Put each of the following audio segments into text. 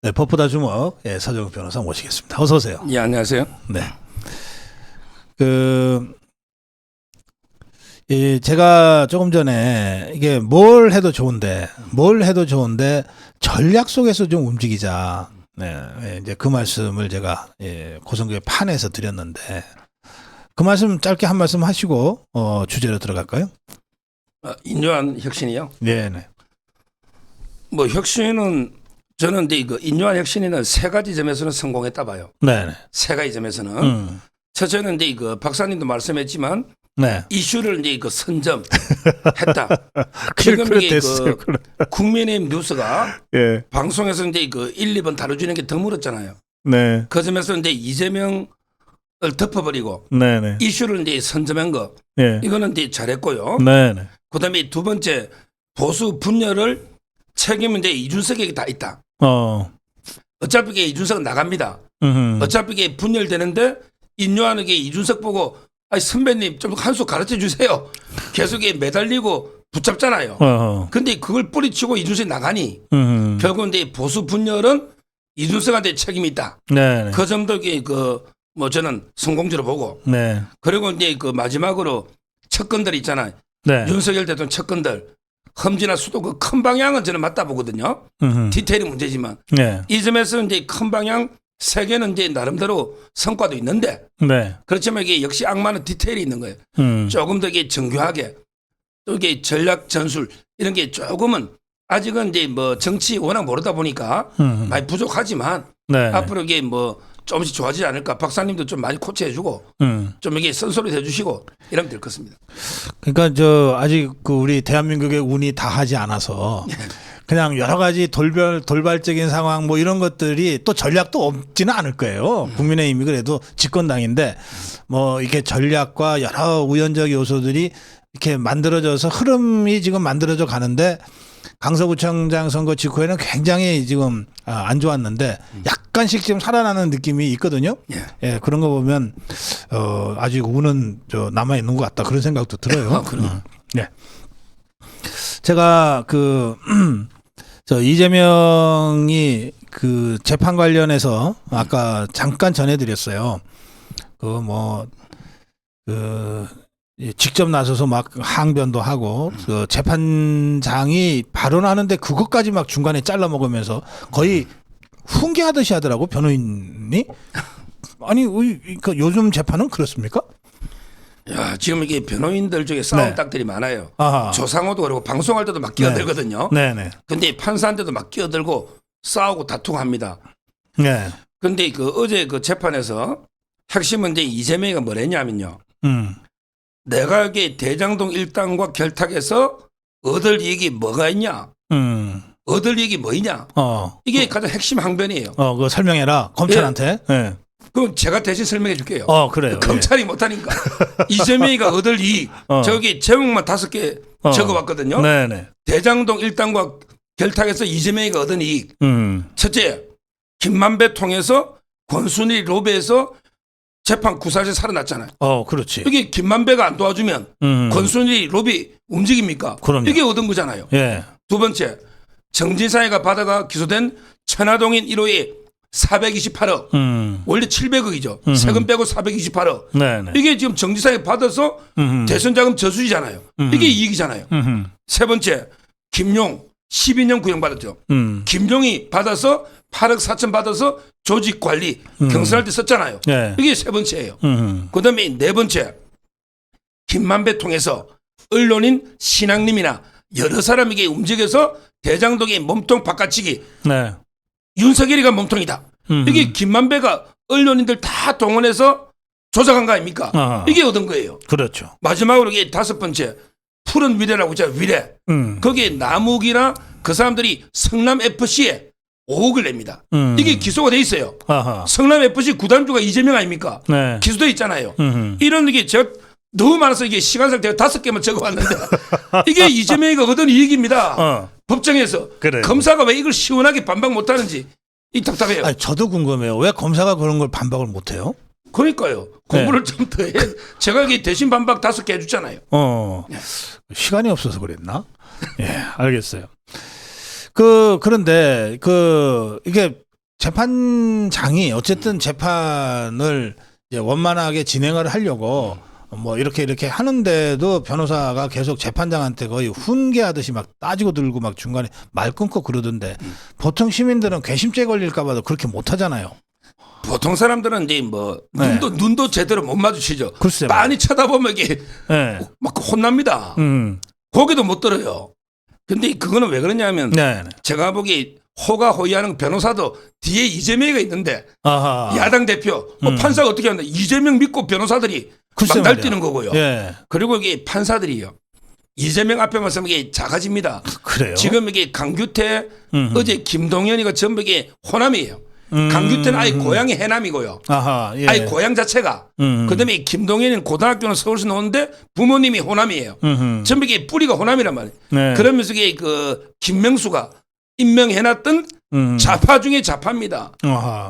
네, 법보다 주먹 서정욱 변호사 모시겠습니다. 어서 오세요. 예, 안녕하세요. 네. 제가 조금 전에 이게 뭘 해도 좋은데 전략 속에서 좀 움직이자. 네, 이제 그 말씀을 제가 고성교회 판에서 드렸는데 그 말씀 짧게 한 말씀 하시고 주제로 들어갈까요? 인요한 혁신이요. 네. 뭐 혁신은 저는 근데 이거 인요한 혁신이는 세 가지 점에서는 성공했다 봐요. 네. 세 가지 점에서는 첫째는 이제 이거 박사님도 말씀했지만 네. 이슈를 이제 이거 선점했다. 지금 이게 국민의힘 뉴스가 예. 방송에서 이제 이거 1, 2번 다뤄주는 게 드물었잖아요. 네. 그 점에서 이제 이재명을 덮어버리고 네. 이슈를 이제 선점한 거 네. 이거는 이제 잘했고요. 네. 그다음에 두 번째 보수 분열을 책임은 이제 이준석에게 다 있다. 어차피 이게 이준석은 나갑니다. 어차피 이게 분열되는데 인요한에게 이준석 보고 아니 선배님 좀 한 수 가르쳐 주세요. 계속 매달리고 붙잡잖아요. 근데 그걸 뿌리치고 이준석이 나가니 결국은 이제 보수 분열은 이준석한테 책임이 있다. 네. 그 점도 뭐 저는 성공적으로 보고. 네. 그리고 이제 마지막으로 척건들 있잖아요. 네. 윤석열 대통령 척건들 험지나 수도 그 큰 방향은 저는 맞다 보거든요. 디테일이 문제지만 네. 이 점에서 이제 큰 방향 세 개는 이제 나름대로 성과도 있는데 네. 그렇지만 이게 역시 악마는 디테일이 있는 거예요. 조금 더 이게 정교하게 또 이게 전략 전술 이런 게 조금은 아직은 이제 뭐 정치 워낙 모르다 보니까 많이 부족하지만 네. 앞으로 이게 뭐 조금씩 좋아지지 않을까. 박사님도 좀 많이 코치해주고 좀 이게 선소리 해주시고 이러면 될 것 같습니다. 그러니까 아직 우리 대한민국의 운이 다 하지 않아서 그냥 여러 가지 돌발적인 상황 뭐 이런 것들이 또 전략도 없지는 않을 거예요. 국민의힘이 그래도 집권당인데 뭐 이렇게 전략과 여러 우연적 요소들이 이렇게 만들어져서 흐름이 지금 만들어져 가는데 강서구청장 선거 직후에는 굉장히 지금 안 좋았는데 약간씩 지금 살아나는 느낌이 있거든요. 예, 그런 거 보면 아직 운은 남아 있는 것 같다 그런 생각도 들어요. 네. 제가 이재명이 재판 관련해서 아까 잠깐 전해드렸어요. 직접 나서서 막 항변도 하고 재판장이 발언하는데 그것까지 막 중간에 잘라 먹으면서 거의 훈계하듯이 하더라고 변호인이. 아니 요즘 재판은 그렇습니까? 야, 지금 이게 변호인들 중에 싸움 딱들이 많아요. 아하. 조상호도 그러고 방송할 때도 막 끼어들거든요. 네네. 근데 판사한테도 막 끼어들고 싸우고 다투고 합니다. 네. 근데 어제 재판에서 핵심은 이제 이재명이가 뭐랬냐면요. 내가 여기 대장동 일당과 결탁해서 얻을 이익이 뭐가 있냐? 얻을 이익이 뭐이냐? 이게 가장 핵심 항변이에요. 그거 설명해라 검찰한테. 네. 그럼 제가 대신 설명해 줄게요. 그래요. 검찰이 못하니까. 이재명이가 얻을 이익. 저기 제목만 5개 적어봤거든요. 네네. 대장동 일당과 결탁해서 이재명이가 얻은 이익. 첫째, 김만배 통해서 권순일 로비에서 재판 구사에서 살아났잖아요. 그렇지. 이게 김만배가 안 도와주면 권순일이 로비 움직입니까? 그럼요. 이게 얻은 거잖아요. 예. 두 번째, 정진상이가 받아가 기소된 천화동인 1호에 428억. 원래 700억이죠. 세금 빼고 428억. 네네. 이게 지금 정진상이 받아서 대선 자금 저수지잖아요. 이게 이익이잖아요. 세 번째, 김용 12년 구형받았죠. 김용이 받아서 8억 4천 받아서 조직 관리 경선할 때 썼잖아요. 네. 이게 세 번째예요. 그다음에 네 번째, 김만배 통해서 언론인 신앙님이나 여러 사람에게 움직여서 대장동의 몸통 바꿔치기. 네. 윤석열이가 몸통이다. 이게 김만배가 언론인들 다 동원해서 조작한 거 아닙니까? 이게 얻은 거예요. 그렇죠. 마지막으로 이게 다섯 번째, 푸른 위례라고 있잖아요. 위례. 거기에 남욱이나 그 사람들이 성남FC에 5억을 냅니다. 이게 기소가 돼 있어요. 성남FC 구단주가 이재명 아닙니까? 네. 기소돼 있잖아요. 이런 게 제가 너무 많아서 이게 시간상 제가 5개만 적어왔는데 이게 이재명이가 얻은 이익입니다. 법정에서. 그래요. 검사가 왜 이걸 시원하게 반박 못하는지 이 답답해요. 아니, 저도 궁금해요. 왜 검사가 그런 걸 반박을 못해요? 그러니까요. 공부를 좀 더 해. 제가 여기 대신 반박 5개 해줬잖아요. 시간이 없어서 그랬나? 예, 알겠어요. 그런데 이게 재판장이 어쨌든 재판을 이제 원만하게 진행을 하려고 뭐 이렇게 하는데도 변호사가 계속 재판장한테 거의 훈계하듯이 막 따지고 들고 막 중간에 말 끊고 그러던데 보통 시민들은 괘씸죄 걸릴까 봐도 그렇게 못 하잖아요. 보통 사람들은 이제 뭐 눈도 제대로 못 마주치죠. 글쎄 빤히 쳐다보면 이게 막 혼납니다. 고개도 못 들어요. 근데 그거는 왜 그러냐면 제가 보기 호가호위하는 변호사도 뒤에 이재명이가 있는데 야당 대표 판사가 어떻게 하는데 이재명 믿고 변호사들이 막 날뛰는 거고요. 그리고 이게 판사들이요. 이재명 앞에만 서면 이게 작아집니다. 그래요? 지금 이게 강규태 어제 김동연이가 전부 이게 호남이에요. 강규태는 아예 고향이 해남이고요. 아예 고향 자체가. 그다음에 김동현은 고등학교는 서울에서 나오는데 부모님이 호남이에요. 전부 이게 뿌리가 호남이란 말이에요. 그러면서 이게 그 김명수가 임명해놨던 좌파 중에 좌파입니다.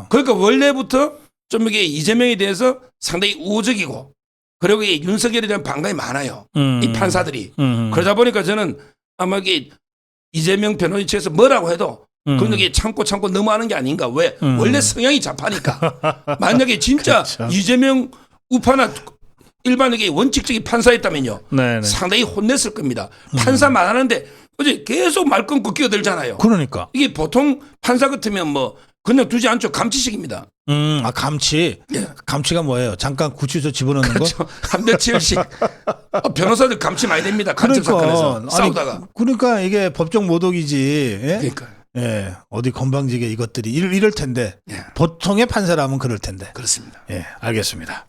그러니까 원래부터 좀 이게 이재명에 대해서 상당히 우호적이고 그리고 이게 윤석열에 대한 반감이 많아요. 이 판사들이. 그러다 보니까 저는 아마 이게 이재명 변호인 측에서 뭐라고 해도 그런 게 참고 넘어가는 게 아닌가. 왜? 원래 성향이 좌파니까. 만약에 진짜 그렇죠. 이재명 우파나 일반에게 원칙적인 판사였다면요. 상당히 혼냈을 겁니다. 판사 말하는데 어제 계속 말 끊고 끼어들잖아요. 그러니까. 이게 보통 판사 같으면 뭐 그냥 두지 않죠. 감치식입니다. 감치. 감치가 뭐예요? 잠깐 구치소 집어넣는 그렇죠. 거? 한 며칠씩. 변호사들 감치 많이 됩니다. 간첩 사건에서 싸우다가. 그러니까 이게 법정 모독이지. 그러니까. 어디 건방지게 이것들이 이럴 텐데 보통의 판사라면 그럴 텐데. 그렇습니다. 알겠습니다.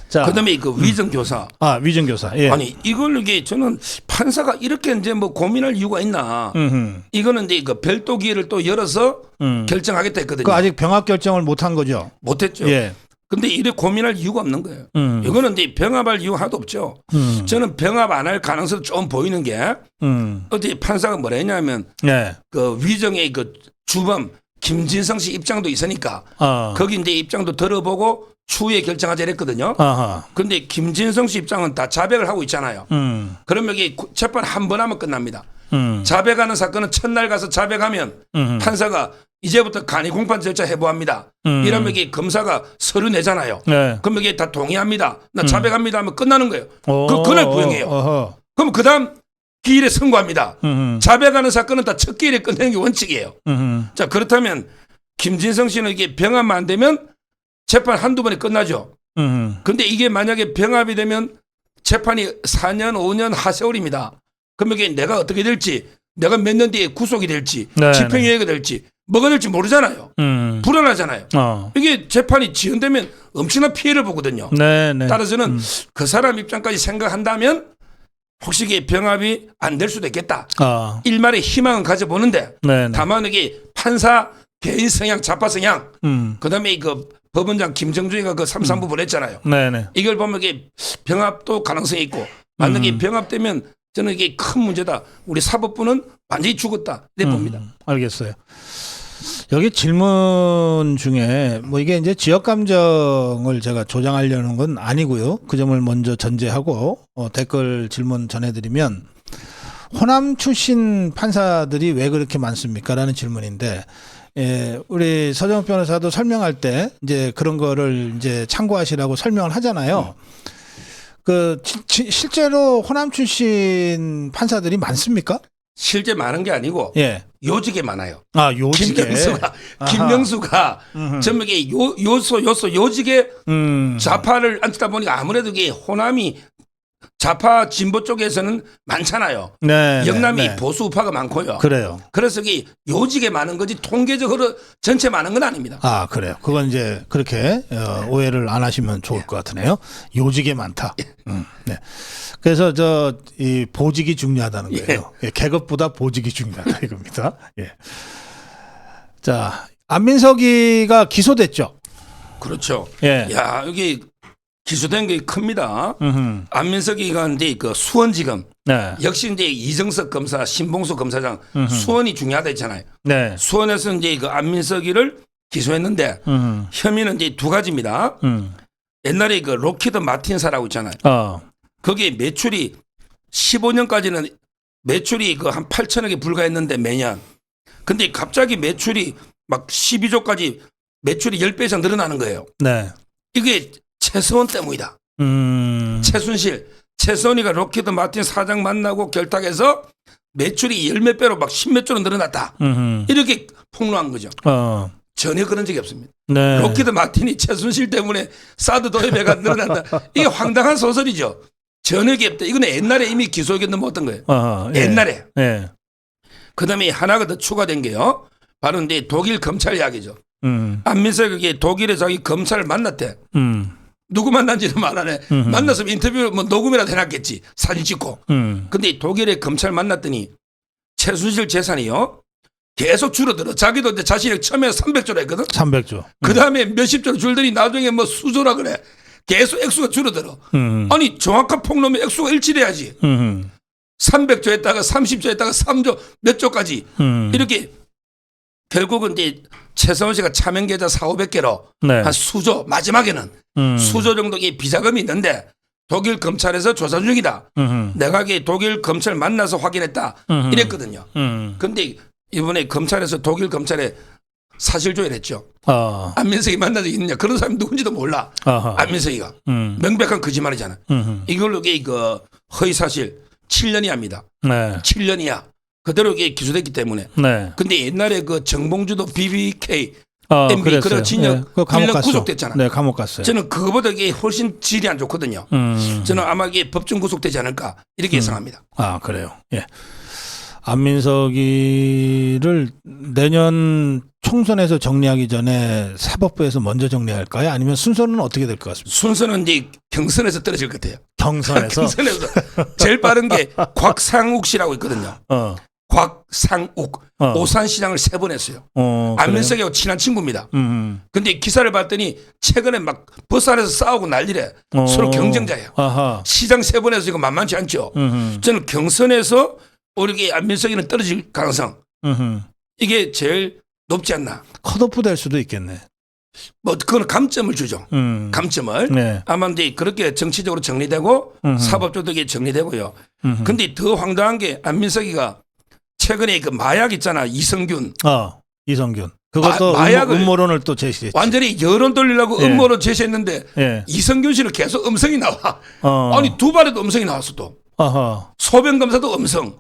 자, 그다음에 그 위정교사. 위정교사. 아니 이걸 이게 저는 판사가 이렇게 이제 뭐 고민할 이유가 있나. 이거는 이제 그 별도 기회를 또 열어서 결정하겠다 했거든요. 그 아직 병합 결정을 못 한 거죠? 못했죠. 근데 이래 고민할 이유가 없는 거예요. 이거는 이제 병합할 이유 하나도 없죠. 저는 병합 안 할 가능성이 좀 보이는 게 어디 판사가 뭐라 했냐면 그 위정의 그 주범 김진성 씨 입장도 있으니까 거기 이제 입장도 들어보고 추후에 결정하자 했거든요. 그런데 김진성 씨 입장은 다 자백을 하고 있잖아요. 그러면 이게 재판 한 번 하면 끝납니다. 자백하는 사건은 첫날 가서 자백하면 판사가 이제부터 간이 공판 절차 해부합니다. 이러면 이게 검사가 서류 내잖아요. 그러면 이게 다 동의합니다. 나 자백합니다 하면 끝나는 거예요. 그날 부영해요. 그럼 그다음 기일에 선고합니다. 자백하는 사건은 다 첫 기일에 끝내는 게 원칙이에요. 자 그렇다면 김진성 씨는 이게 병합만 안 되면 재판 한두 번에 끝나죠. 근데 이게 만약에 병합이 되면 재판이 4년, 5년 하세월입니다. 그러면 이게 내가 어떻게 될지, 내가 몇 년 뒤에 구속이 될지, 집행유예가 될지, 뭐가 될지 모르잖아요. 불안하잖아요. 이게 재판이 지연되면 엄청난 피해를 보거든요. 따라서는 그 사람 입장까지 생각한다면 혹시 이게 병합이 안 될 수도 있겠다. 일말의 희망은 가져보는데 다만 이게 판사 개인 성향, 좌파 성향, 그다음에 그 법원장 김정준이가 그 3.3부를 했잖아요. 이걸 보면 이게 병합도 가능성이 있고 만약에 병합되면 저는 이게 큰 문제다. 우리 사법부는 완전히 죽었다. 이렇게 봅니다. 알겠어요. 여기 질문 중에 뭐 이게 이제 지역 감정을 제가 조장하려는 건 아니고요. 그 점을 먼저 전제하고 댓글 질문 전해드리면 호남 출신 판사들이 왜 그렇게 많습니까? 라는 질문인데 우리 서정욱 변호사도 설명할 때 이제 그런 거를 이제 참고하시라고 설명을 하잖아요. 실제로 호남 출신 판사들이 많습니까? 실제 많은 게 아니고 요직에 많아요. 요직에. 김명수가 전부 이게 요직에 좌파를 앉히다 보니까 아무래도 이게 호남이 좌파 진보 쪽에서는 많잖아요. 영남이 보수 우파가 많고요. 그래요. 그래서 이게 요직에 많은 거지 통계적으로 전체 많은 건 아닙니다. 그래요. 그건 이제 그렇게 오해를 안 하시면 좋을 것 같으네요. 요직에 많다. 그래서 이 보직이 중요하다는 거예요. 계급보다 보직이 중요하다 이겁니다. 자, 안민석이가 기소됐죠. 그렇죠. 야, 여기 기소된 게 큽니다. 안민석이가 이제 그 수원지검 역시 이제 이정석 검사, 신봉수 검사장 수원이 중요하다 했잖아요. 수원에서 이제 그 안민석이를 기소했는데 혐의는 이제 두 가지입니다. 옛날에 그 로키드 마틴사라고 있잖아요. 거기에 매출이 15년까지는 매출이 그 한 8천억에 불과했는데 매년. 근데 갑자기 매출이 막 12조까지 매출이 10배 이상 늘어나는 거예요. 네. 이게 최서원 때문이다. 최순실이가 록히드 마틴 사장 만나고 결탁해서 매출이 10몇 배로 막 10몇 조로 늘어났다. 이렇게 폭로한 거죠. 전혀 그런 적이 없습니다. 네. 록히드 마틴이 최순실 때문에 사드 도입배가 늘어난다. 이게 황당한 소설이죠. 전혀 없다. 이거는 옛날에 이미 기소했는데 어떤 거예요? 예. 옛날에. 예. 그다음에 하나가 더 추가된 게요. 바로 이제 독일 검찰 이야기죠. 안민석이 독일에 자기 검찰을 만났대. 누구 만난지는 말 안 해. 만났으면 인터뷰 뭐 녹음이라도 해놨겠지. 사진 찍고. 근데 독일에 검찰 만났더니 최순실 재산이요. 계속 줄어들어. 자기도 이제 자신이 처음에 300조로 했거든. 300조. 그 다음에 몇십 조로 줄더니 나중에 뭐 수조라 그래. 계속 액수가 줄어들어. 아니 정확한 폭로면 액수가 일치돼야지. 300조 했다가 30조 했다가 3조 몇 조까지. 이렇게 결국은 이제 최성원 씨가 차명 계좌 4,500개로 네. 한 수조 마지막에는 수조 정도의 비자금이 있는데 독일 검찰에서 조사 중이다. 내가 이게 독일 검찰 만나서 확인했다. 이랬거든요. 근데 이번에 검찰에서 독일 검찰에 사실조회를 했죠. 안민석이 만난 적이 있느냐. 그런 사람이 누군지도 몰라. 안민석이가. 명백한 거짓말이잖아. 이걸로 이게 그 허위사실 7년 이하입니다. 네. 7년 이하. 그대로 이게 기소됐기 때문에. 네. 근데 옛날에 그 정봉주도 BBK MB 그랬어요. 그런 진역 네. 감옥 1년 갔어. 구속됐잖아. 네, 감옥 갔어요. 저는 그거보다 이게 훨씬 질이 안 좋거든요. 저는 아마 이게 법정 구속되지 않을까 이렇게 예상합니다. 그래요. 예. 안민석이를 내년 총선에서 정리하기 전에 사법부에서 먼저 정리할까요? 아니면 순서는 어떻게 될 것 같습니까? 순서는 이제 경선에서 떨어질 것 같아요. 경선에서? 경선에서 제일 빠른 게 곽상욱 씨라고 있거든요. 곽상욱. 오산시장을 3번 했어요. 안민석이하고 친한 친구입니다. 근데 기사를 봤더니 최근에 막 버스 안에서 싸우고 난리래. 서로 경쟁자예요. 아하. 시장 3번 해서 이거 만만치 않죠. 저는 경선에서 우리 안민석이는 떨어질 가능성 이게 제일 높지 않나. 컷오프 될 수도 있겠네. 뭐 그건 감점을 주죠. 감점을. 네. 아마 이제 그렇게 정치적으로 정리되고 사법적으로 정리되고요. 근데 더 황당한 게 안민석이가 최근에 그 마약 있잖아. 이성균. 이성균. 그것도 마약을 음모론을 또 제시했지. 완전히 여론 돌리려고 예. 음모론 제시했는데 예. 이성균 씨는 계속 음성이 나와. 아니 두 발에도 음성이 나왔어 또. 소변 검사도 음성,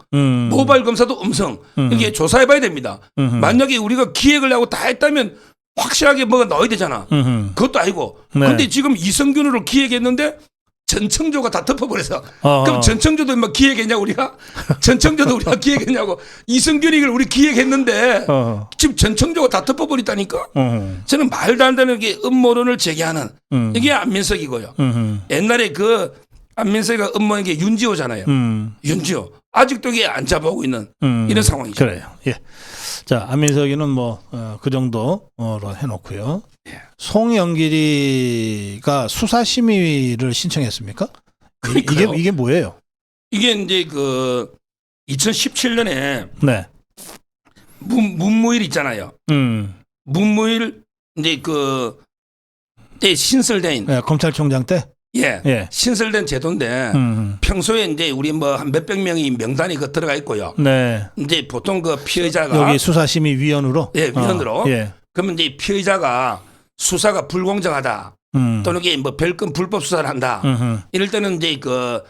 모발 검사도 음성. 이게 조사해봐야 됩니다. 만약에 우리가 기획을 하고 다 했다면 확실하게 뭐가 나와야 되잖아. 그것도 아니고. 네. 근데 지금 이성균으로 기획했는데 전청조가 다 덮어버려서 그럼 전청조도 뭐 기획했냐 우리가? 전청조도 우리가 기획했냐고. 이성균이 이걸 우리 기획했는데 지금 전청조가 다 덮어버렸다니까. 저는 말도 안 되는 게 음모론을 제기하는 이게 안민석이고요. 옛날에 그 안민석이가 음모인 게 윤지호잖아요. 윤지호. 아직도 이게 안 잡아오고 있는 이런 상황이죠. 그래요. 예. 자, 안민석이는 뭐 그 정도로 해놓고요. 예. 송영길이가 수사심의를 신청했습니까? 이게 뭐예요? 이게 이제 그 2017년에 네. 문무일 있잖아요. 문무일 이제 그 때 신설된 네, 검찰총장 때. 예. 신설된 제도인데 평소에 이제 우리 뭐 한 몇백 명이 명단이 그 들어가 있고요. 네. 이제 보통 그 피의자가 여기 수사심의위원으로. 예, 위원으로. 예. 그러면 이제 피의자가 수사가 불공정하다. 또는 이게 뭐 별건 불법 수사를 한다. 이럴 때는 이제 그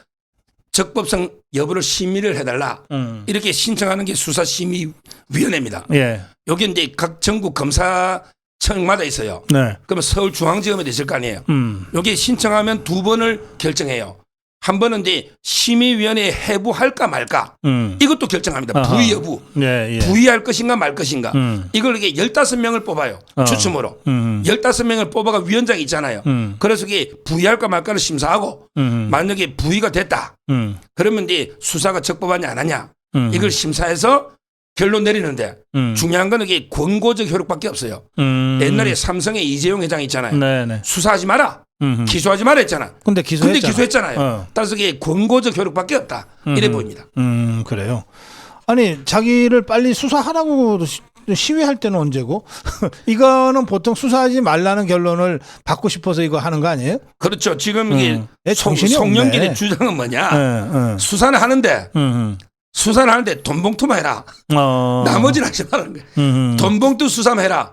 적법성 여부를 심의를 해달라. 이렇게 신청하는 게 수사심의위원회입니다. 예. 여기 이제 각 전국 검사청마다 있어요. 네. 그러면 서울중앙지검에도 있을 거 아니에요. 여기 신청하면 2번을 결정해요. 한 번은 이제 심의위원회에 해부할까 말까. 이것도 결정합니다. 부의 여부. 예. 부의할 것인가 말 것인가. 이걸 이게 15명을 뽑아요. 추첨으로. 15명을 뽑아가 위원장이 있잖아요. 그래서 이게 부의할까 말까를 심사하고 만약에 부의가 됐다. 그러면 이제 수사가 적법하냐 안 하냐. 이걸 심사해서 결론 내리는데 중요한 건 이게 권고적 효력밖에 없어요. 옛날에 삼성의 이재용 회장 있잖아요. 네네. 수사하지 마라. 기소하지 마라 했잖아. 근데 기소했잖아요. 따라서 이게 권고적 효력밖에 없다. 이래 보입니다. 그래요. 아니 자기를 빨리 수사하라고 시위할 때는 언제고? 이거는 보통 수사하지 말라는 결론을 받고 싶어서 이거 하는 거 아니에요? 그렇죠. 지금 이게 정신이 송영길의 없네. 주장은 뭐냐? 수사는 하는데 수사를 하는데 돈봉투만 해라. 나머지는 하지 말라는 거예요. 돈봉투 수사만 해라.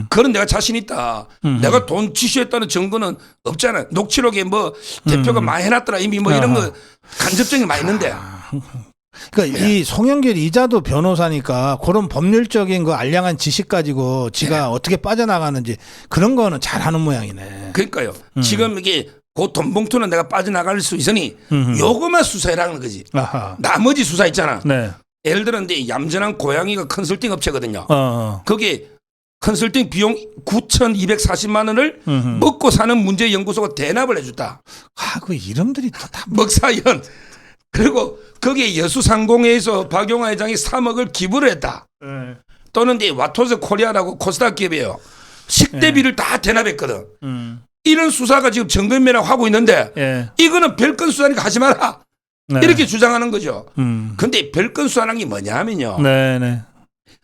그런 내가 자신 있다. 내가 돈 지시했다는 증거는 없잖아. 녹취록에 뭐 대표가 많이 해놨더라 이미 뭐 이런 거 간접적인 게 많이 있는데. 그러니까 이 송영길 이자도 변호사니까 그런 법률적인 그 알량한 지식 가지고 지가 어떻게 빠져나가는지 그런 거는 잘하는 모양이네. 그러니까요. 지금 이게 그 돈봉투는 내가 빠져나갈 수 있으니 요거만 수사해라는 거지. 아하. 나머지 수사 있잖아. 네. 예를 들어 이제 얌전한 고양이가 컨설팅 업체거든요. 거기에 컨설팅 비용 9,240만 원을 먹고 사는 문제연구소가 대납을 해줬다. 그 이름들이 또 다 먹사연. 그리고 거기에 여수상공회에서 박용화 회장이 3억을 기부를 했다. 또는 이제 와토스 코리아라고 코스닥 기업이에요. 식대비를 다 대납했거든. 이런 수사가 지금 정근매랑 하고 있는데 이거는 별건 수사니까 하지 마라. 이렇게 주장하는 거죠. 근데 별건 수사라는 게 뭐냐 하면요.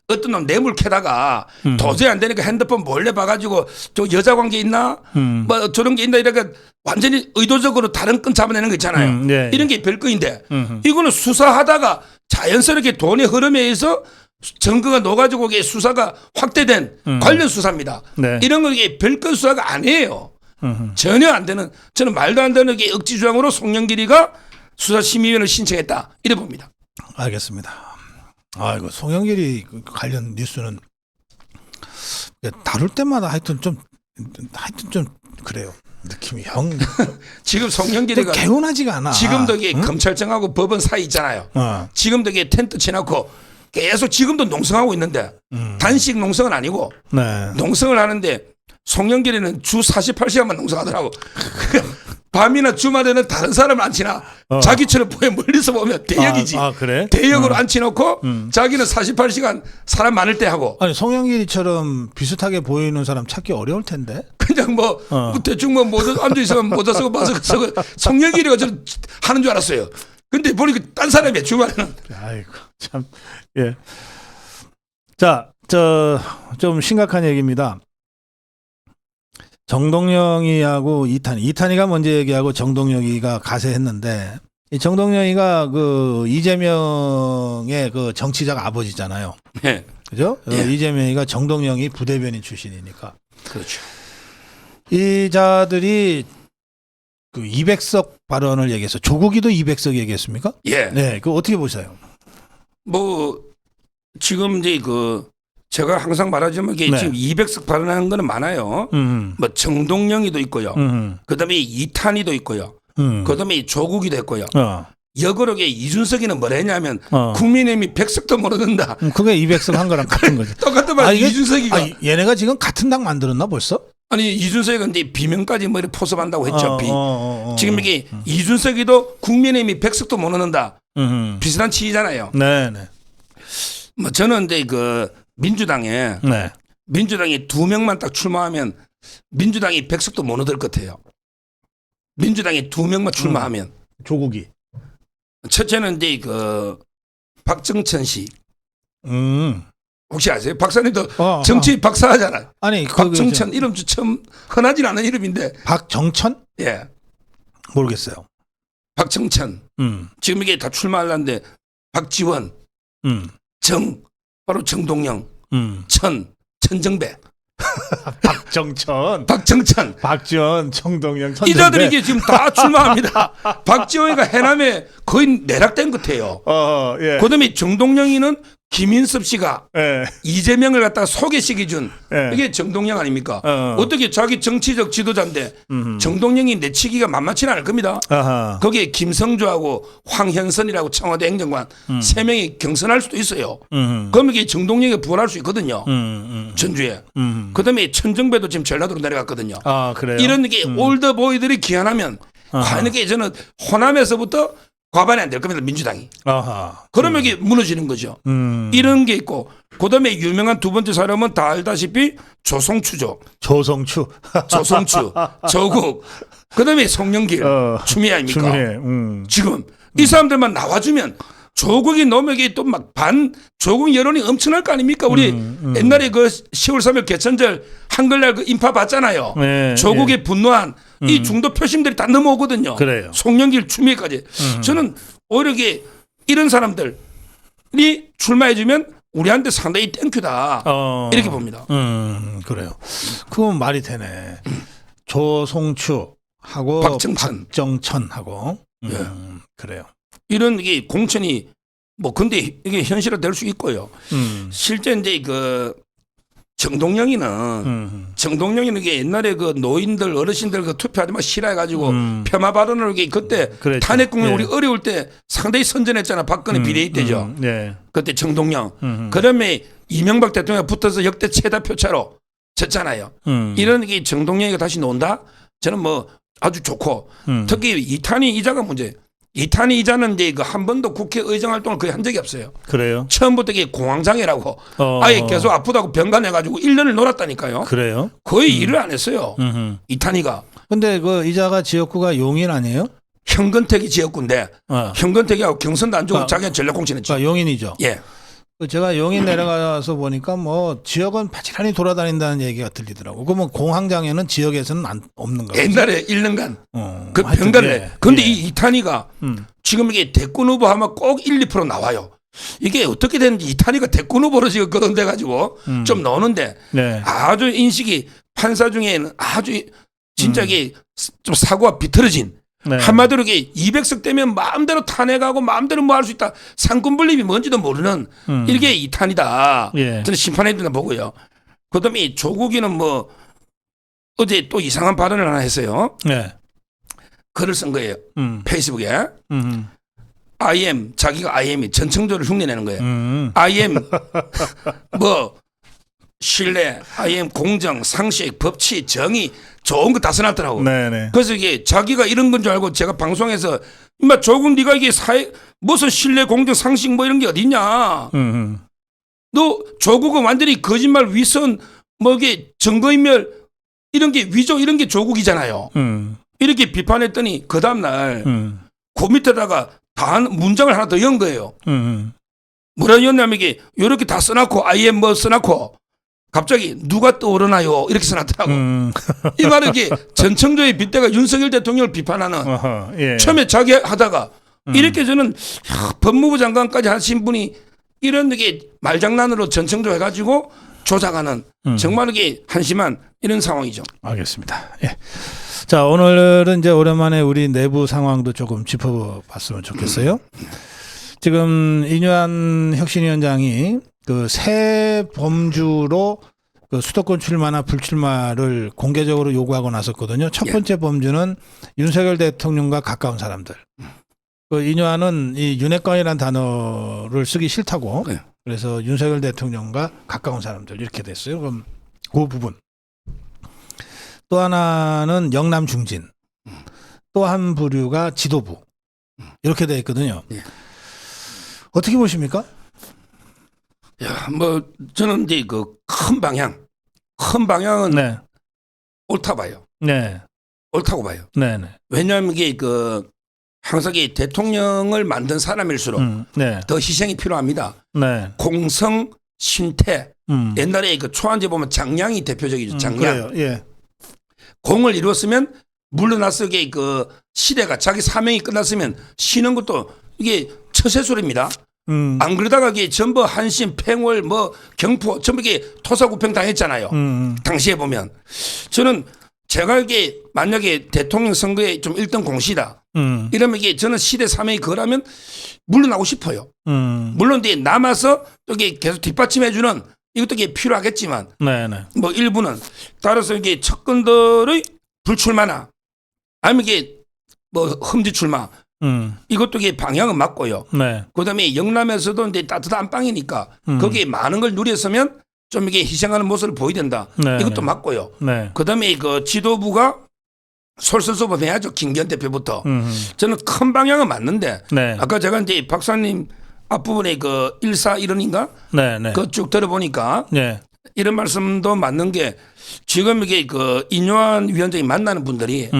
어떤 놈 뇌물 캐다가 도저히 안 되니까 핸드폰 몰래 봐가지고 저 여자 관계 있나? 뭐 저런 게 있나? 이렇게 완전히 의도적으로 다른 건 잡아내는 거 있잖아요. 이런 게 별건인데 이거는 수사하다가 자연스럽게 돈의 흐름에 의해서 증거가 녹아지고 이게 수사가 확대된 관련 수사입니다. 이런 건 이게 별건 수사가 아니에요. 전혀 안 되는, 저는 말도 안 되는 게 억지 주장으로 송영길이가 수사심의위원을 신청했다 이래 봅니다. 알겠습니다. 이거 송영길이 관련 뉴스는 다룰 때마다 하여튼 좀 그래요. 느낌이 지금 송영길이가 개운하지가 않아. 지금도 이게 검찰청하고 법원 사이 있잖아요. 지금도 이게 텐트 치놓고 계속 지금도 농성하고 있는데 단식 농성은 아니고 농성을 하는데 송영길이는 주 48시간만 농성하더라고. 밤이나 주말에는 다른 사람을 앉히나 자기처럼 보여 멀리서 보면 대역이지. 그래? 대역으로 앉혀놓고 자기는 48시간 사람 많을 때 하고. 아니 송영길이처럼 비슷하게 보이는 사람 찾기 어려울 텐데. 그냥 뭐 대충 뭐 앉아있으면 모자 쓰고 마스크 쓰고 송영길이가 좀 하는 줄 알았어요. 근데 보니까 딴 사람이야 주말에는. 아이고 참. 예. 자, 좀 심각한 얘기입니다. 정동영이하고 이탄이가 먼저 얘기하고 정동영이가 가세했는데 이 정동영이가 그 이재명의 그 정치적 아버지잖아요. 네. 그죠? 이재명이가 정동영이 부대변인 출신이니까. 그렇죠. 이 자들이 그 200석 발언을 얘기해서 조국이도 200석 얘기했습니까? 예. 네, 그 어떻게 보세요? 뭐 지금 이제 제가 항상 말하지만 이게 지금 200석 발언하는 거는 많아요. 뭐 정동영이도 있고요. 그다음에 이탄이도 있고요. 그다음에 조국이도 있고요. 역으로 이준석이는 뭐라 했냐면 국민의힘이 100석도 못 얻는다. 그게 200석 한 거랑 같은 거죠. 똑같은 말. 이준석이가 얘네가 지금 같은 당 만들었나 벌써? 아니 이준석이가 이제 비명까지 뭐 이렇게 포섭한다고 했죠. 지금 이게 이준석이도 국민의힘이 100석도 못 얻는다. 비슷한 취지잖아요. 네네. 뭐 저는 이제 민주당에 민주당이 2명만 딱 출마하면 민주당이 100석도 못 얻을 것 같아요. 민주당이 2명만 출마하면. 조국이. 첫째는 이제 박정천 씨. 혹시 아세요? 박사님도 정치 박사하잖아요. 아니 박정천 이름 처음 흔하진 않은 이름인데. 박정천? 예. 모르겠어요. 박정천. 지금 이게 다 출마하려는데 박지원, 바로 정동영, 천정배. 박정천, 박지원, 정동영, 천정배. 이 자들이 이게 지금 다 출마합니다. 박지원이가 해남에 거의 내락된 것 같아요. 예. 그다음에 정동영이는 김인섭 씨가 이재명을 갖다가 소개시켜준 이게 정동영 아닙니까? 어떻게 자기 정치적 지도자인데 정동영이 내치기가 만만치는 않을 겁니다. 거기에 김성주하고 황현선이라고 청와대 행정관 3명이 경선할 수도 있어요. 그러면 이게 정동영이 부활할 수 있거든요. 전주에. 그다음에 천정배도 지금 전라도로 내려갔거든요. 그래요? 이런 게 올드보이들이 기한하면 과연 이게 저는 호남에서부터 과반이 안 될 겁니다. 민주당이. 그러면 이게 무너지는 거죠. 이런 게 있고 그다음에 유명한 두 번째 사람은 다 알다시피 조성추죠. 조성추, 조국. 그다음에 송영길, 추미애 아닙니까? 지금 이 사람들만 나와주면 조국이 넘어게 또 막 조국 여론이 엄청날 거 아닙니까? 우리 옛날에 10월 3일 개천절 한글날 인파 봤잖아요. 조국에 분노한 이 중도 표심들이 다 넘어오거든요. 그래요. 송영길, 추미애까지. 저는 오히려 이런 사람들 출마해주면 우리한테 상당히 땡큐다 이렇게 봅니다. 그래요. 그건 말이 되네. 조송추하고 박정천하고 그래요. 이런 이게 공천이 뭐 근데 이게 현실화될 수 있고요. 실제 이제 그 정동영이는 이게 옛날에 그 노인들 어르신들 그 투표하지 마 싫어해가지고 폄하 발언을 그때 그랬죠. 탄핵 국면 예. 우리 어려울 때 상당히 선전했잖아. 박근혜 비대위 때죠. 네. 그때 정동영. 그다음에 이명박 대통령 붙어서 역대 최다 표차로 졌잖아요. 이런 게 정동영이가 다시 나온다? 저는 뭐 아주 좋고 특히 이탄희 이자가 문제. 이탄희 이자는 이제 그 한 번도 국회의정 활동을 거의 한 적이 없어요. 그래요? 처음부터 이게 공황장애라고 아예 계속 아프다고 병간해가지고 1년을 놀았다니까요. 그래요? 거의 일을 안 했어요. 이탄희가. 근데 그 이자가 지역구가 용인 아니에요? 현근택이 지역구인데 현근택이하고 경선도 안 주고 자기가 전략 공천했죠. 용인이죠. 예. 제가 용인 내려가서 보니까 뭐 지역은 바지런히 돌아다닌다는 얘기가 들리더라고. 그러면 공황장애는 지역에서는 없는 거예요. 옛날에 1년간 그 하여튼, 병간을 예. 해. 근데 예. 이 이탄희가 지금 이게 대권 후보 하면 꼭 1, 2% 나와요. 이게 어떻게 되는지 이탄희가 대권 후보로 지금 거론돼가지고 좀 나오는데 네. 아주 인식이 판사 중에는 아주 진짜 이게 좀 사고가 비틀어진 네. 한마디로 이게 200석 되면 마음대로 탄핵하고 마음대로 뭐 할 수 있다. 상권 분립이 뭔지도 모르는 이게 이탄이다. 예. 저는 심판해야 된다 보고요. 그다음에 조국이는 뭐 어제 또 이상한 발언을 하나 했어요. 네. 글을 쓴 거예요. 페이스북에. 음. 자기가 IM이 전청조를 흉내내는 거예요. 음. IM 뭐 신뢰, IM 공정, 상식, 법치, 정의 좋은 거 다 써놨더라고. 네네. 그래서 이게 자기가 이런 건 줄 알고 제가 방송에서 임마 조국 네가 이게 사회 무슨 신뢰, 공정, 상식 뭐 이런 게 어딨냐. 너 조국은 완전히 거짓말, 위선, 뭐 이게 증거인멸 이런 게 위조 이런 게 조국이잖아요. 이렇게 비판했더니 그 다음날 그 밑에다가 다 문장을 하나 더 연 거예요. 뭐라 였냐면 이게 이렇게 다 써놨고 IM 뭐 써놨고 갑자기 누가 떠오르나요? 이렇게 써놨더라고. 이 말은 이게 전청조의 빗대가 윤석열 대통령을 비판하는 예. 처음에 자기 하다가 이렇게 저는 법무부 장관까지 하신 분이 이런 게 말장난으로 전청조 해가지고 조작하는 정말 이게 한심한 이런 상황이죠. 알겠습니다. 예. 자, 오늘은 이제 오랜만에 우리 내부 상황도 조금 짚어봤으면 좋겠어요. 지금 이뇨한 혁신위원장이 그 새 범주로 그 수도권 출마나 불출마를 공개적으로 요구하고 나섰거든요. 첫 번째 범주는 윤석열 대통령과 가까운 사람들. 그 이뇨한은 이 윤핵관이라는 단어를 쓰기 싫다고. 네. 그래서 윤석열 대통령과 가까운 사람들 이렇게 됐어요. 그럼 그 부분. 또 하나는 영남 중진. 또 한 부류가 지도부. 이렇게 돼 있거든요. 네. 어떻게 보십니까? 야, 뭐 저는 이제 그 큰 방향은 네. 옳다 봐요. 네. 옳다고 봐요. 네. 네. 왜냐하면 이게 그 항상 이 대통령을 만든 사람일수록 네. 더 희생이 필요합니다. 네. 공성 신태. 옛날에 그 초안제 보면 장량이 대표적이죠. 장량. 그래요. 예. 공을 이뤘으면 물러나서 이게 그 시대가 자기 사명이 끝났으면 쉬는 것도 이게 처세술입니다. 안 그러다가 이게 전부 한신, 팽월, 뭐 경포 전부 이게 토사구팽 당했잖아요. 당시에 보면 저는 제가 이게 만약에 대통령 선거에 좀 1등 공시다. 이러면 이게 저는 시대 사명이 그거라면 물러나고 싶어요. 물론 이제 남아서 여기 계속 뒷받침해주는 이것도 이게 필요하겠지만 네네. 뭐 일부는 따라서 이게 측근들의 불출마나 아니면 이게 뭐 흠지 출마 이것도 이게 방향은 맞고요. 네. 그다음에 영남에서도 이제 따뜻한 안방이니까 거기에 많은 걸 누렸으면 좀 이게 희생하는 모습을 보여야 된다. 네, 이것도 네. 맞고요. 네. 그다음에 그 지도부가 솔선수범해야죠. 김기현 대표부터. 저는 큰 방향은 맞는데 네. 아까 제가 이제 박사님 앞부분에 그 141원인가 네. 네. 그 쭉 들어보니까 네. 이런 말씀도 맞는 게 지금 이게 그 인요한 위원장이 만나는 분들이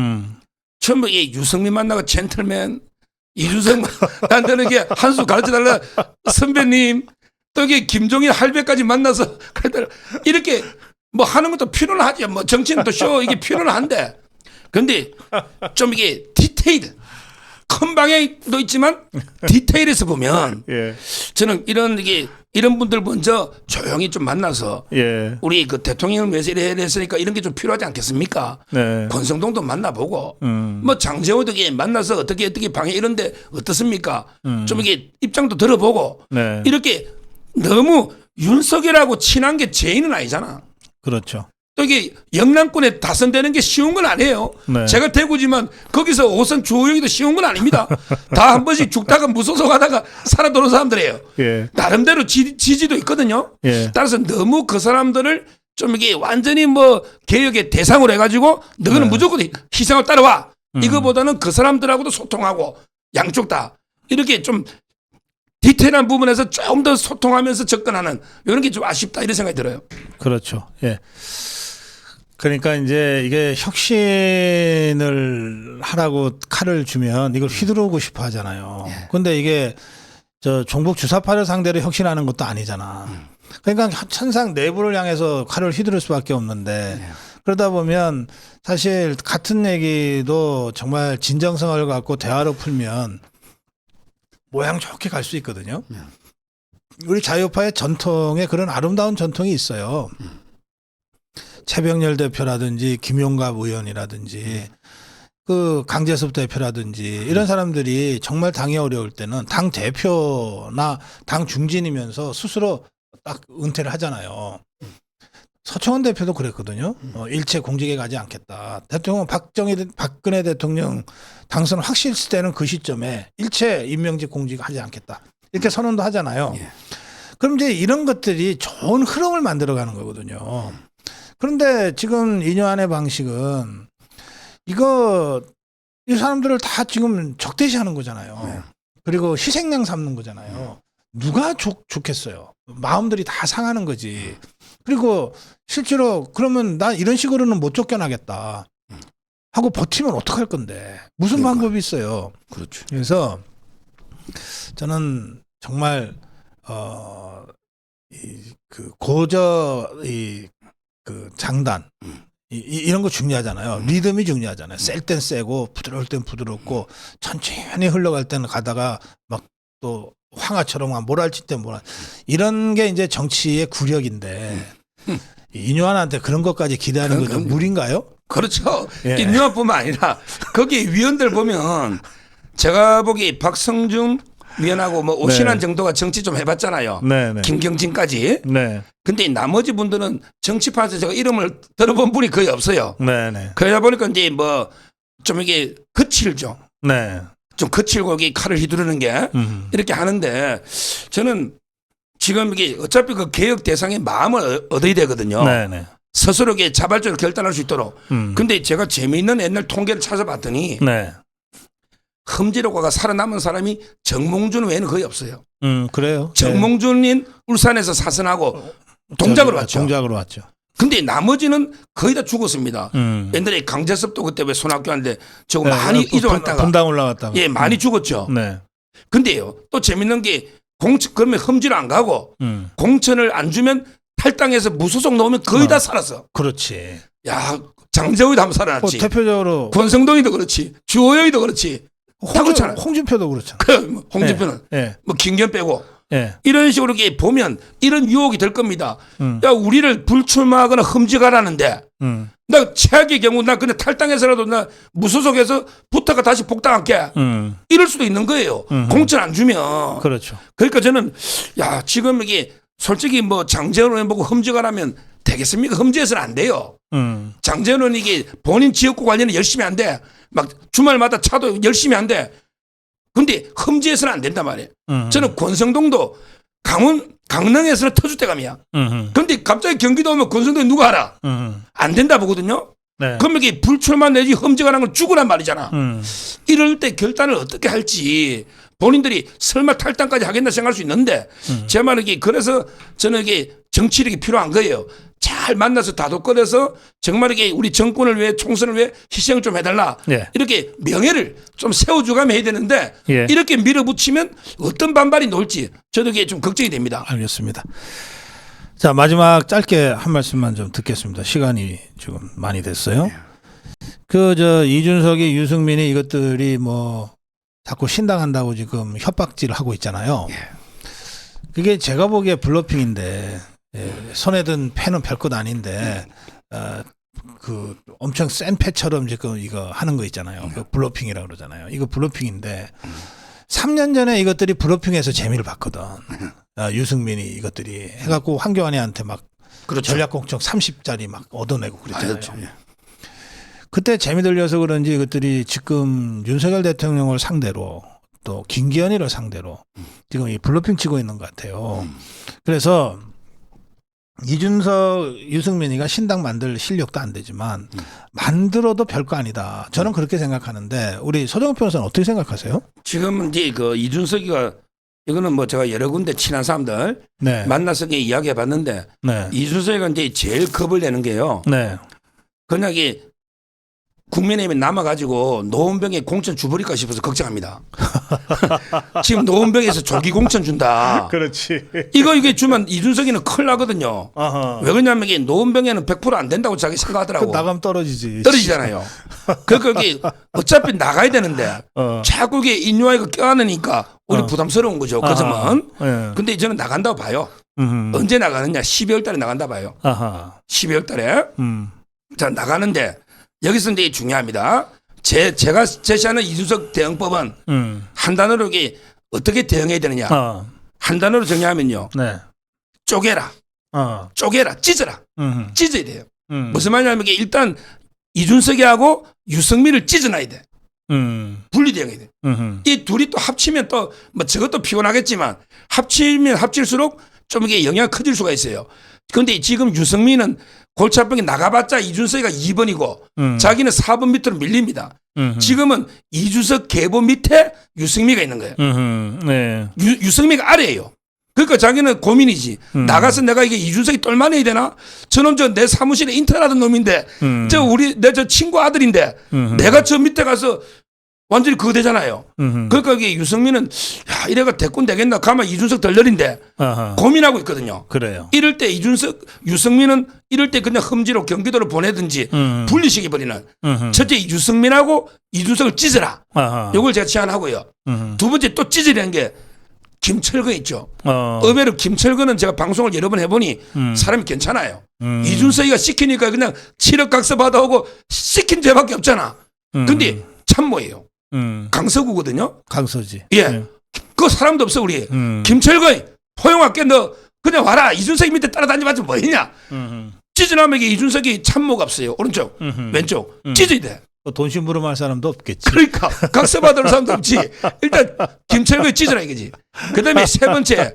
처음에 이게 유승민 만나고 젠틀맨 이준석 나한테는 이게 한 수 가르쳐 달라 선배님 또 이게 김종인 할배까지 만나서 이렇게 뭐 하는 것도 필요는 하지 뭐 정치는 또 쇼 이게 필요는 한데 근데 좀 이게 디테일 큰 방향도 있지만 디테일에서 보면 예. 저는 이런 분들 먼저 조용히 좀 만나서 예. 우리 그 대통령을 위해서 이랬으니까 이런 게 좀 필요하지 않겠습니까? 네. 권성동도 만나보고 뭐 장제호도 만나서 어떻게 방해 이런데 어떻습니까? 좀 이게 입장도 들어보고 네. 이렇게 너무 윤석열하고 친한 게 죄인은 아니잖아. 그렇죠. 또 이게 영남권에 다선되는 게 쉬운 건 아니에요. 네. 제가 대구지만 거기서 5선 주호영이도 쉬운 건 아닙니다. 다 한 번씩 죽다가 무소속하다가 살아 도는 사람들이에요. 예. 나름대로 지지도 있거든요. 예. 따라서 너무 그 사람들을 좀 이게 완전히 뭐 개혁의 대상으로 해가지고 너는 네. 무조건 희생을 따라와. 이거보다는 그 사람들하고도 소통하고 양쪽 다 이렇게 좀 디테일한 부분에서 좀 더 소통하면서 접근하는 이런 게 좀 아쉽다 이런 생각이 들어요. 그렇죠. 예. 그러니까 이제 이게 혁신을 하라고 칼을 주면 이걸 휘두르고 싶어 하잖아요. 근데 이게 저 종북 주사파를 상대로 혁신하는 것도 아니잖아. 그러니까 천상 내부를 향해서 칼을 휘두를 수밖에 없는데 그러다 보면 사실 같은 얘기도 정말 진정성을 갖고 대화로 풀면 모양 좋게 갈 수 있거든요. 우리 자유파의 전통에 그런 아름다운 전통이 있어요. 최병렬 대표라든지 김용갑 의원이라든지 그 강재섭 대표라든지 이런 사람들이 정말 당이 어려울 때는 당 대표나 당 중진이면서 스스로 딱 은퇴를 하잖아요. 서청원 대표도 그랬거든요. 일체 공직에 가지 않겠다. 대통령 박근혜 대통령 당선 확실했을 때는 그 시점에 일체 임명직 공직 하지 않겠다. 이렇게 선언도 하잖아요. 그럼 이제 이런 것들이 좋은 흐름을 만들어가는 거거든요. 그런데 지금 이뇨한의 방식은 이거 이 사람들을 다 지금 적대시하는 거잖아요. 그리고 희생양 삼는 거잖아요. 누가 좋겠어요. 마음들이 다 상하는 거지. 그리고 실제로 그러면 나 이런 식으로는 못 쫓겨나겠다 하고 버티면 어떡할 건데 무슨 방법이 있어요. 그렇죠. 그래서 저는 정말 그 장단 이런 거 중요하잖아요. 리듬이 중요하잖아요. 셀 땐 세고 부드러울 땐 부드럽고 천천히 흘러갈 때는 가다가 막 또 황하처럼 몰아칠 때 이런 게 이제 정치의 구력인데 이뇨한한테 그런 것까지 기대하는 건 좀 무리인가요? 그렇죠. 예. 이뇨한뿐만 아니라 거기 위원들 보면 제가 보기 박성준 위원하고 뭐 오신환 정도가 정치 좀 해봤잖아요. 네네. 김경진까지. 네. 근데 나머지 분들은 정치판에서 제가 이름을 들어본 분이 거의 없어요. 네네. 그러다 보니까 이제 뭐 좀 이게 거칠죠. 네. 좀 거칠고 이게 칼을 휘두르는 게 이렇게 하는데 저는 지금 이게 어차피 그 개혁 대상의 마음을 얻어야 되거든요. 네네. 스스로 이게 자발적으로 결단할 수 있도록. 근데 제가 재미있는 옛날 통계를 찾아봤더니 네. 흠지로가가 살아남은 사람이 정몽준 외에는 거의 없어요. 그래요. 정몽준인 울산에서 사선하고 동작으로 왔죠. 동작으로 왔죠. 근데 나머지는 거의 다 죽었습니다. 옛날에 강재섭도 그때 왜 손학규한테 저거 많이 이동했다가 분당 올라갔다가 예 많이 죽었죠. 네. 근데요 또 재밌는 게 그러면 흠지로 안 가고 공천을 안 주면 탈당해서 무소속 넣으면 거의 다 살았어. 그렇지. 야 장재호이도 한번 살아났지. 대표적으로 권성동이도 그렇지. 주호영이도 그렇지. 다 그렇잖아요. 홍준표도 그렇잖아. 홍준표는 네. 뭐 김기현 빼고 네. 이런 식으로 이렇게 보면 이런 유혹이 될 겁니다. 야 우리를 불출마하거나 흠지가라는데 나 최악의 경우 나 그냥 탈당해서라도 나 무소속해서 붙어가 다시 복당할게. 이럴 수도 있는 거예요. 공천 안 주면. 그렇죠. 그러니까 저는 야 지금 이게 솔직히 뭐 장재원을 보고 흠지가라면 되겠습니까? 흠지해서는 안 돼요. 장재원은 이게 본인 지역구 관리는 열심히 안 돼. 막 주말마다 차도 열심히 안 돼. 근데 흠지해서는 안 된단 말이에요. 저는 권성동도 강릉에서는 터줏대감이야. 근데 갑자기 경기도 오면 권성동이 누가 알아? 안 된다 보거든요. 네. 그럼 이게 불출마 내지 흠지가라는 건 죽으란 말이잖아. 이럴 때 결단을 어떻게 할지 본인들이 설마 탈당까지 하겠나 생각할 수 있는데 제 말은 이게 그래서 저는 이게 정치력이 필요한 거예요. 잘 만나서 다독거려서 정말 이게 우리 정권을 위해 총선을 위해 희생을 좀 해달라. 예. 이렇게 명예를 좀 세워주가며 해야 되는데 예. 이렇게 밀어붙이면 어떤 반발이 나올지 저도 이게 좀 걱정이 됩니다. 알겠습니다. 자 마지막 짧게 한 말씀만 좀 듣겠습니다. 시간이 지금 많이 됐어요. 그 이준석이 유승민이 이것들이 뭐 자꾸 신당한다고 지금 협박질을 하고 있잖아요. 예. 그게 제가 보기에 블러핑인데 손에 든 패는 별것 아닌데 그 엄청 센 패처럼 지금 이거 하는 거 있잖아요. 그 블러핑이라고 그러잖아요. 이거 블러핑인데 3년 전에 이것들이 블러핑에서 재미를 봤거든. 유승민이 이것들이 해갖고 황교안이한테 막 그렇죠. 전략공천 30짜리 막 얻어내고 그랬잖아요. 그렇죠. 그때 재미 들려서 그런지 이것들이 지금 윤석열 대통령을 상대로 또 김기현이를 상대로 지금 이 블러핑 치고 있는 것 같아요. 그래서 이준석, 유승민이가 신당 만들 실력도 안 되지만 만들어도 별거 아니다. 저는 그렇게 생각하는데 우리 서정훈 변호사는 어떻게 생각하세요? 지금 이제 그 이준석이가 이거는 뭐 제가 여러 군데 친한 사람들 네. 만나서 이야기해 봤는데 네. 이준석이가 이제 제일 겁을 내는 게요. 네. 그냥 이게 국민의힘에 남아가지고 노원병에 공천 주버릴까 싶어서 걱정합니다. 지금 노원병에서 조기 공천 준다. 그렇지. 이게 주면 이준석이는 큰일 나거든요. 아하. 왜 그러냐면 이게 노원병에는 100%안 된다고 자기 생각하더라고. 나가면 떨어지지. 떨어지잖아요. 그러니까 이게 어차피 나가야 되는데 자꾸 이게 인류화가 껴안으니까 우리 부담스러운 거죠. 그 점은. 예. 근데 저는 나간다고 봐요. 언제 나가느냐? 12월 달에 나간다 봐요. 아하. 12월 달에. 자, 나가는데 여기서 이제 중요합니다. 제가 제시하는 이준석 대응법은 한 단어로 이게 어떻게 대응해야 되느냐. 한 단어로 정리하면요. 네. 쪼개라. 쪼개라. 찢어라. 찢어야 돼요. 무슨 말이냐면 이게 일단 이준석이하고 유승민을 찢어놔야 돼. 분리되어야 돼. 이 둘이 또 합치면 또 뭐 저것도 피곤하겠지만 합치면 합칠수록 좀 이게 영향이 커질 수가 있어요. 그런데 지금 유승민은 골차병에 나가봤자 이준석이가 2번이고 자기는 4번 밑으로 밀립니다. 지금은 이준석 계보 밑에 유승민이가 있는 거예요. 네. 유승민이가 아래예요. 그러니까 자기는 고민이지. 나가서 내가 이게 이준석이 똘만해야 되나? 저놈 저 내 사무실에 인턴하던 놈인데 내 저 친구 아들인데 내가 저 밑에 가서 완전히 그거 되잖아요. 그러니까 이게 유승민은 야 이래가 대권 되겠나 가만 이준석 덜덜인데 고민하고 있거든요. 그래요. 이럴 때 유승민은 이럴 때 그냥 험지로 경기도로 보내든지 분리시켜버리는 첫째 유승민하고 이준석을 찢어라. 이걸 제가 제안하고요. 두 번째 또 찢으려는 게 김철근 있죠. 의외로 김철근은 제가 방송을 여러 번 해보니 사람이 괜찮아요. 이준석이가 시키니까 그냥 7억 각서 받아오고 시킨 죄밖에 없잖아. 근데 참모예요. 강서구거든요. 강서지. 예. 그 사람도 없어 우리. 김철근 포용할게 너 그냥 와라. 이준석이 밑에 따라다니면서 뭐 했냐. 찢어나면 이게 이준석이 참모가 없어요. 오른쪽 왼쪽 찢어야 돼. 돈 심부름할 사람도 없겠지. 그러니까 각서 받을 사람도 없지. 일단 김철근이 찢어라 이거지. 그다음에 세 번째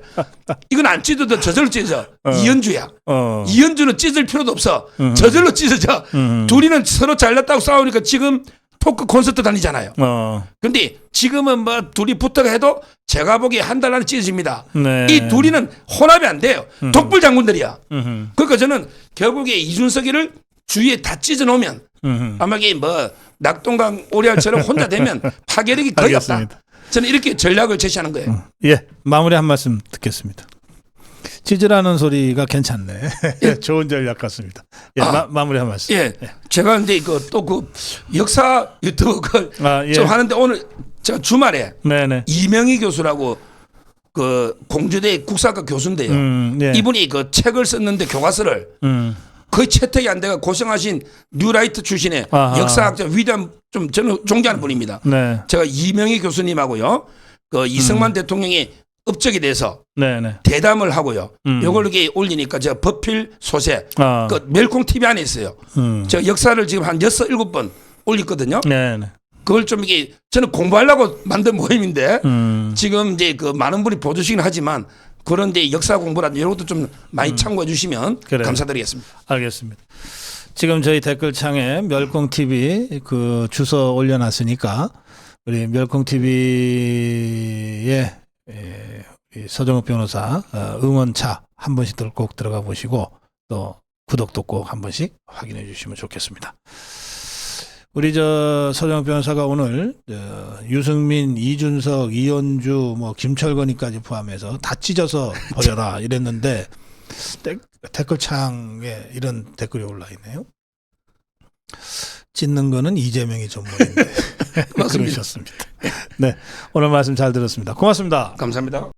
이건 안 찢어도 저절로 찢어져. 이현주야. 이현주는 찢을 필요도 없어. 저절로 찢어져. 둘이는 서로 잘났다고 싸우니까 지금 토크 콘서트 다니잖아요. 근데 지금은 뭐 둘이 붙어가 해도 제가 보기에 한 달 안에 찢어집니다. 네. 이 둘이는 혼합이 안 돼요. 독불 장군들이야. 그러니까 저는 결국에 이준석이를 주위에 다 찢어 놓으면 아마 이게 뭐 낙동강 오리알처럼 혼자 되면 파괴력이 거의 없다. 저는 이렇게 전략을 제시하는 거예요. 예, 마무리 한 말씀 듣겠습니다. 찢으라는 소리가 괜찮네. 예. 좋은 전략 같습니다. 예, 마무리 한 말씀. 예, 제가 근데 또 그 역사 유튜브 좀 하는데 오늘 제가 주말에 네네. 이명희 교수라고 그 공주대 국사학과 교수인데요. 예. 이분이 그 책을 썼는데 교과서를 거의 채택이 안 돼가 고생하신 뉴라이트 출신의 역사학자 위대한 좀 저는 존경하는 분입니다. 네. 제가 이명희 교수님하고요. 그 이승만 대통령의 업적에 대해서 대담을 하고요. 요걸 이렇게 올리니까 제가 법필 소세 그 멸콩 TV 안에 있어요. 제가 역사를 지금 한 6, 7번 올렸거든요. 네네. 그걸 좀 이게 저는 공부하려고 만든 모임인데 지금 이제 그 많은 분이 보조시긴 하지만 그런데 역사 공부라든지 이런 것도 좀 많이 참고해 주시면 감사드리겠습니다. 알겠습니다. 지금 저희 댓글창에 멸콩 TV 그 주소 올려놨으니까 우리 멸콩 TV에 서정욱 변호사 응원차 한 번씩들 꼭 들어가 보시고 또 구독도 꼭 한 번씩 확인해 주시면 좋겠습니다. 우리 서정욱 변호사가 오늘 유승민, 이준석, 이현주, 뭐 김철건이까지 포함해서 다 찢어서 버려라 이랬는데 댓글창에 이런 댓글이 올라 있네요. 찢는 거는 이재명이 전문인데. 맞습니다. 그러셨습니다. 네, 오늘 말씀 잘 들었습니다. 고맙습니다. 감사합니다.